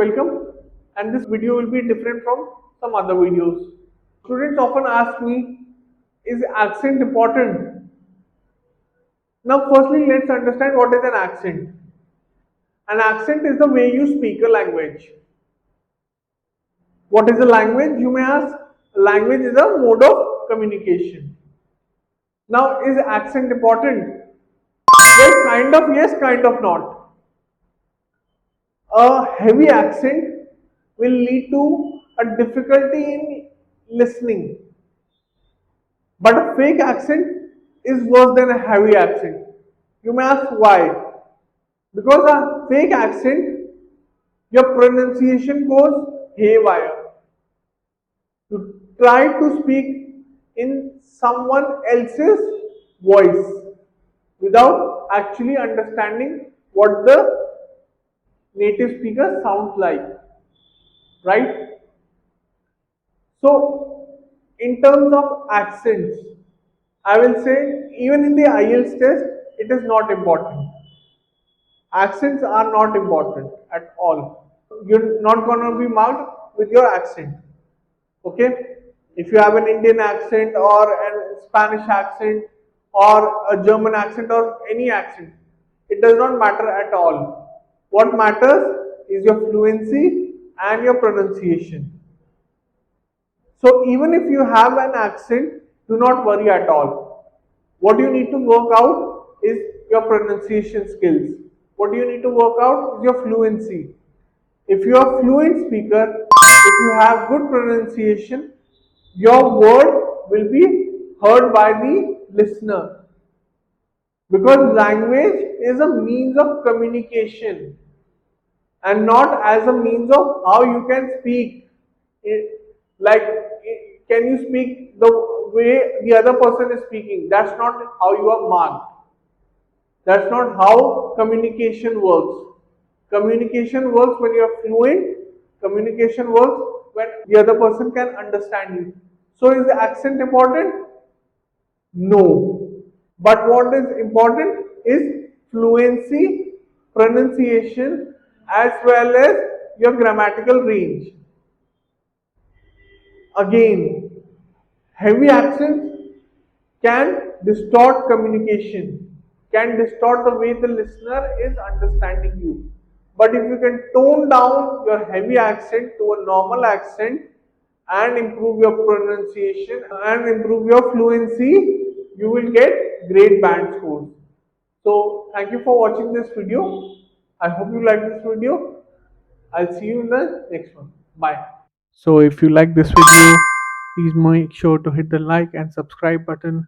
welcome, and this video will be different from some other videos. Students often ask me, is accent important? Now, firstly, let's understand what is an accent. An accent is the way you speak a language. What is a language? You may ask. Language is a mode of communication. Now, is accent important? Well, kind of yes, kind of not. A heavy accent will lead to a difficulty in listening, but a fake accent is worse than a heavy accent. You may ask why? Because a fake accent, your pronunciation goes haywire. You try to speak in someone else's voice without actually understanding what the native speaker sounds like, right? So, in terms of accents, I will say even in the IELTS test, it is not important. Accents are not important at all. You're not gonna be marked with your accent. Okay? If you have an Indian accent or a Spanish accent or a German accent or any accent, it does not matter at all. What matters is your fluency and your pronunciation. So even if you have an accent, do not worry at all. What you need to work out is your pronunciation skills. What you need to work out is your fluency. If you are a fluent speaker, if you have good pronunciation, your word will be heard by the listener. Because language is a means of communication and not as a means of how you can speak. Like, can you speak the way the other person is speaking? That's not how you are marked. That's not how communication works. Communication works when you are fluent. Communication works when the other person can understand you. So, is the accent important? No. But what is important is fluency, pronunciation, as well as your grammatical range. Again, heavy accents can distort communication, can distort the way the listener is understanding you. But if you can tone down your heavy accent to a normal accent and improve your pronunciation and improve your fluency, you will get great band scores. So, thank you for watching this video. I hope you like this video. I'll see you in the next one. Bye. So if you like this video, please make sure to hit the like and subscribe button